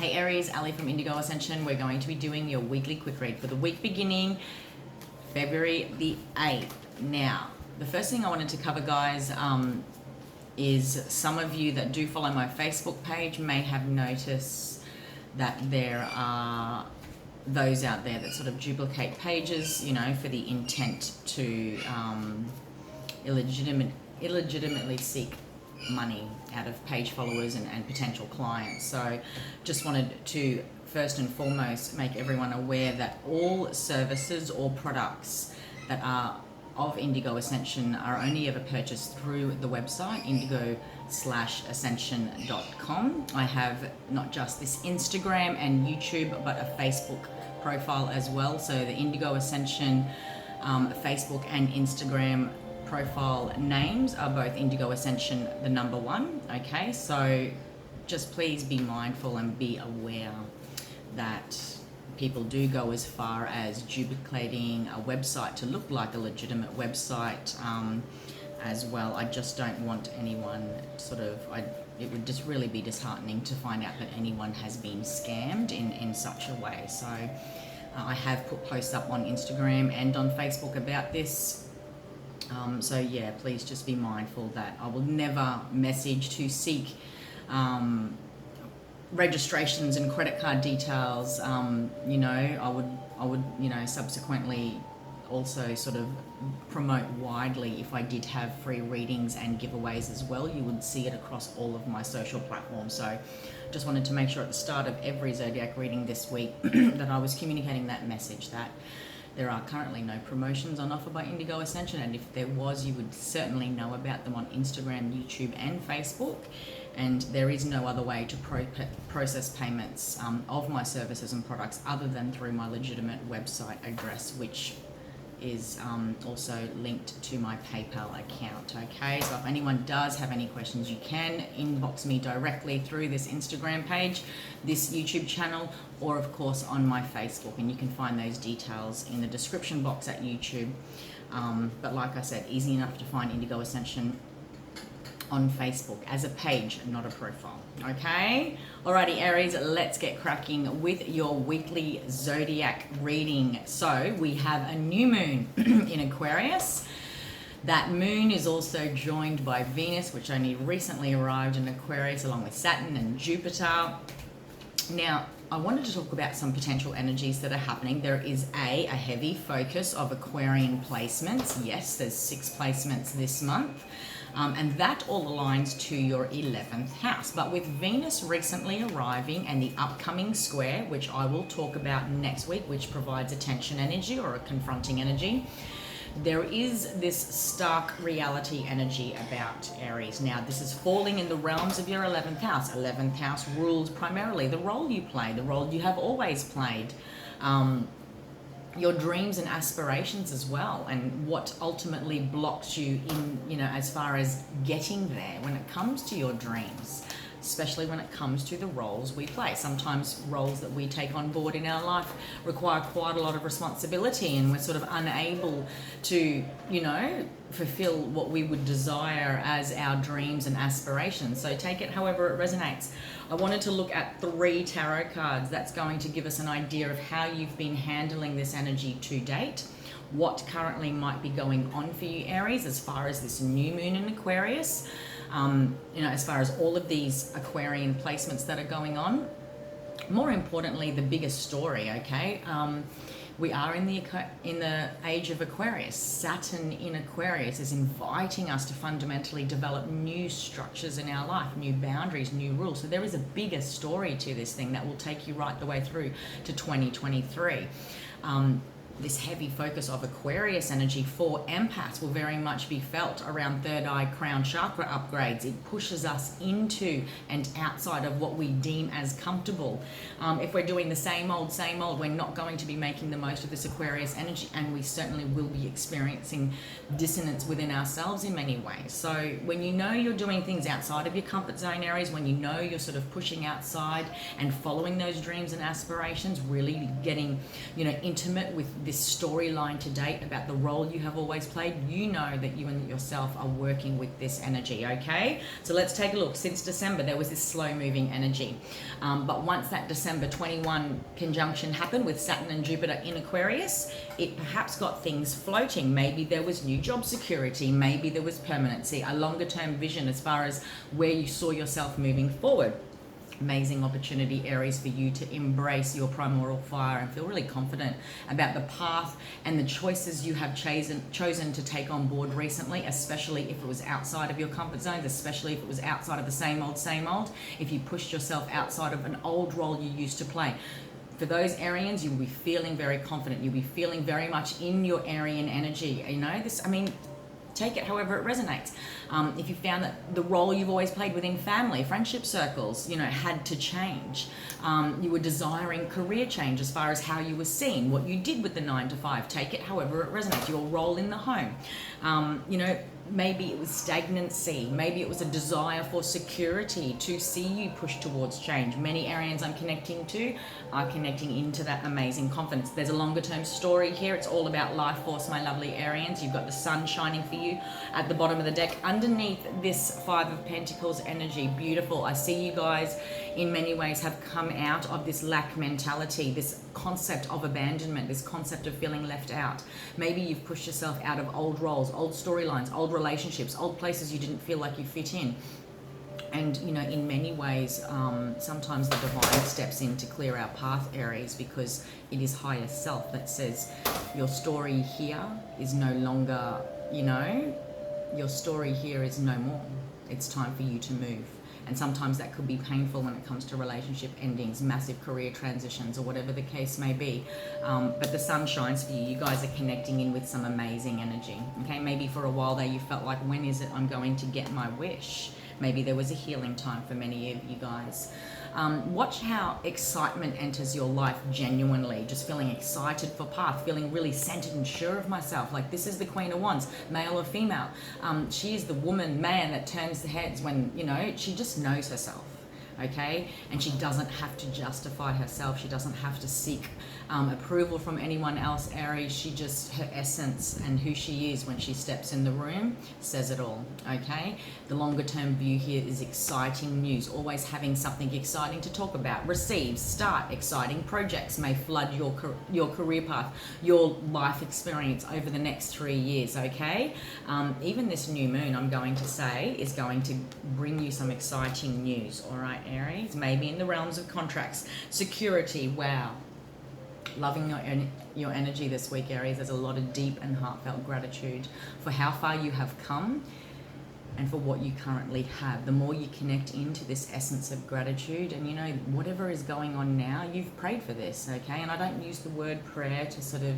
Hey Aries, Ali from Indigo Ascension. We're going to be doing your weekly quick read for the week beginning February the 8th. Now, the first thing I wanted to cover, guys, is some of you that do follow my Facebook page may have noticed that there are those out there that sort of duplicate pages, you know, for the intent to illegitimately seek money out of page followers and potential clients. So just wanted to first and foremost make everyone aware that all services or products that are of Indigo Ascension are only ever purchased through the website indigo-ascension.com. I have not just this Instagram and YouTube, but a Facebook profile as well. So the Indigo Ascension Facebook and Instagram profile names are both Indigo Ascension, the number 1. Okay, so just please be mindful and be aware that people do go as far as duplicating a website to look like a legitimate website as well. I just don't want anyone it would just really be disheartening to find out that anyone has been scammed in such a way. So I have put posts up on Instagram and on Facebook about this. So yeah, please just be mindful that I will never message to seek registrations and credit card details. You know, I would you know, subsequently also sort of promote widely if I did have free readings and giveaways as well. You would see it across all of my social platforms. So just wanted to make sure at the start of every zodiac reading this week that I was communicating that message, that there are currently no promotions on offer by Indigo Ascension, and if there was, you would certainly know about them on Instagram, YouTube and Facebook. And there is no other way to process payments of my services and products other than through my legitimate website address, which is also linked to my PayPal account. Okay, so if anyone does have any questions, you can inbox me directly through this Instagram page, this YouTube channel, or of course on my Facebook, and you can find those details in the description box at YouTube. But like I said, easy enough to find Indigo Ascension on Facebook as a page, not a profile. Okay, alrighty Aries, let's get cracking with your weekly zodiac reading. So we have a new moon in Aquarius. That moon is also joined by Venus, which only recently arrived in Aquarius, along with Saturn and Jupiter. Now, I wanted to talk about some potential energies that are happening. There is a heavy focus of Aquarian placements. Yes, there's 6 placements this month. And that all aligns to your 11th house. But with Venus recently arriving and the upcoming square, which I will talk about next week, which provides a tension energy or a confronting energy, there is this stark reality energy about Aries. Now, this is falling in the realms of your 11th house. 11th house rules primarily the role you play, the role you have always played. Your dreams and aspirations as well, and what ultimately blocks you in, you know, as far as getting there when it comes to your dreams, especially when it comes to the roles we play. Sometimes roles that we take on board in our life require quite a lot of responsibility, and we're sort of unable to, you know, fulfill what we would desire as our dreams and aspirations. So take it however it resonates. I wanted to look at 3 tarot cards. That's going to give us an idea of how you've been handling this energy to date, what currently might be going on for you, Aries, as far as this new moon in Aquarius, you know, as far as all of these Aquarian placements that are going on. More importantly, the biggest story, okay? We are in the age of Aquarius. Saturn in Aquarius is inviting us to fundamentally develop new structures in our life, new boundaries, new rules. So there is a bigger story to this thing that will take you right the way through to 2023. This heavy focus of Aquarius energy for empaths will very much be felt around third eye crown chakra upgrades. It pushes us into and outside of what we deem as comfortable. If we're doing the same old, we're not going to be making the most of this Aquarius energy, and we certainly will be experiencing dissonance within ourselves in many ways. So when you know you're doing things outside of your comfort zone, Aries, when you know you're sort of pushing outside and following those dreams and aspirations, really getting, you know, intimate with this storyline to date about the role you have always played, you know that you and yourself are working with this energy, okay? So let's take a look. Since December, there was this slow moving energy. But once that December 21 conjunction happened with Saturn and Jupiter in Aquarius, it perhaps got things floating. Maybe there was new job security, maybe there was permanency, a longer term vision as far as where you saw yourself moving forward. Amazing opportunity, Aries, for you to embrace your primordial fire and feel really confident about the path and the choices you have chosen to take on board recently, especially if it was outside of your comfort zones, especially if it was outside of the same old, if you pushed yourself outside of an old role you used to play. For those Arians, you will be feeling very confident. You'll be feeling very much in your Arian energy. You know, this, I mean, take it however it resonates. If you found that the role you've always played within family, friendship circles, you know, had to change. You were desiring career change as far as how you were seen, what you did with the 9 to 5, take it however it resonates, your role in the home. You know, maybe it was stagnancy, maybe it was a desire for security to see you push towards change. Many Arians I'm connecting to are connecting into that amazing confidence. There's a longer term story here. It's all about life force, my lovely Arians. You've got the sun shining for you at the bottom of the deck. Underneath this 5 of Pentacles energy, beautiful. I see you guys in many ways have come out of this lack mentality, this concept of abandonment, this concept of feeling left out. Maybe you've pushed yourself out of old roles, old storylines, old relationships, old places you didn't feel like you fit in. And, you know, in many ways, sometimes the divine steps in to clear our path, Aries, because it is higher self that says your story here is no longer, you know, your story here is no more. It's time for you to move. And sometimes that could be painful when it comes to relationship endings, massive career transitions, or whatever the case may be. But the sun shines for you. You guys are connecting in with some amazing energy. Okay, maybe for a while there you felt like, when is it I'm going to get my wish? Maybe there was a healing time for many of you guys. Watch how excitement enters your life genuinely, just feeling excited for path, feeling really centered and sure of myself. Like, this is the Queen of Wands, male or female. She is the woman, man that turns the heads when, you know, she just knows herself. Okay, and she doesn't have to justify herself. She doesn't have to seek approval from anyone else, Aries. She just, her essence and who she is when she steps in the room says it all. Okay, the longer term view here is exciting news, always having something exciting to talk about. Receive, start exciting projects may flood your career path, your life experience over the next 3 years. Okay, even this new moon, I'm going to say, is going to bring you some exciting news. All right, Aries, maybe in the realms of contracts, security. Wow, loving your energy this week, Aries. There's a lot of deep and heartfelt gratitude for how far you have come and for what you currently have. The more you connect into this essence of gratitude, and you know, whatever is going on now, you've prayed for this, okay? And I don't use the word prayer to sort of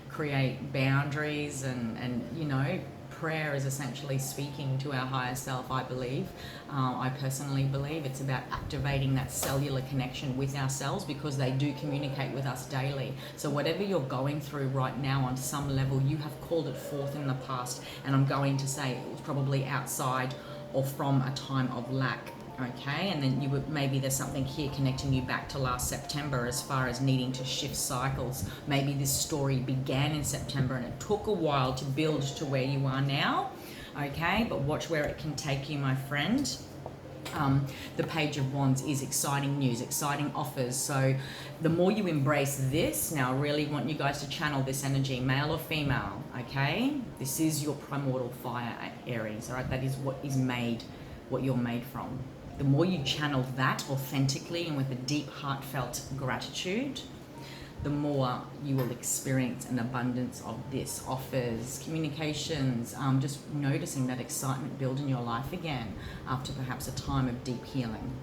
create boundaries and you know, prayer is essentially speaking to our higher self, I believe. I personally believe it's about activating that cellular connection with ourselves, because they do communicate with us daily. So whatever you're going through right now, on some level, you have called it forth in the past, and I'm going to say it was probably outside or from a time of lack. Okay, and then you would, maybe there's something here connecting you back to last September as far as needing to shift cycles. Maybe this story began in September and it took a while to build to where you are now. Okay, but watch where it can take you, my friend. The Page of Wands is exciting news, exciting offers. So the more you embrace this, now I really want you guys to channel this energy, male or female. Okay, this is your primordial fire, Aries. All right, that is what is made, what you're made from. The more you channel that authentically and with a deep, heartfelt gratitude, the more you will experience an abundance of this, offers, communications, just noticing that excitement build in your life again after perhaps a time of deep healing.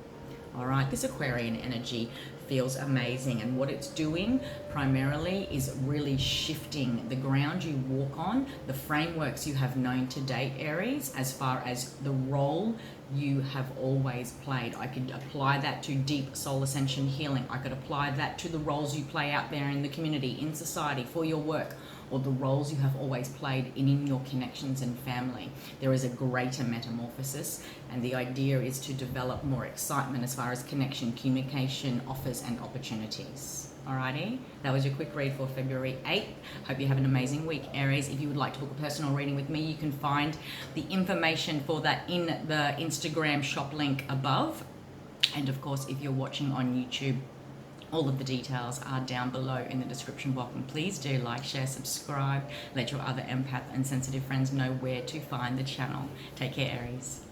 All right, this Aquarian energy feels amazing, and what it's doing primarily is really shifting the ground you walk on, the frameworks you have known to date, Aries, as far as the role you have always played. I could apply that to deep soul ascension healing. I could apply that to the roles you play out there in the community, in society, for your work. or the roles you have always played in your connections and family. There is a greater metamorphosis, and the idea is to develop more excitement as far as connection, communication, offers and opportunities. Alrighty, that was your quick read for February 8th. Hope you have an amazing week, Aries. If you would like to book a personal reading with me, you can find the information for that in the Instagram shop link above. And of course, if you're watching on YouTube, all of the details are down below in the description box. And please do like, share, subscribe. Let your other empath and sensitive friends know where to find the channel. Take care, Aries.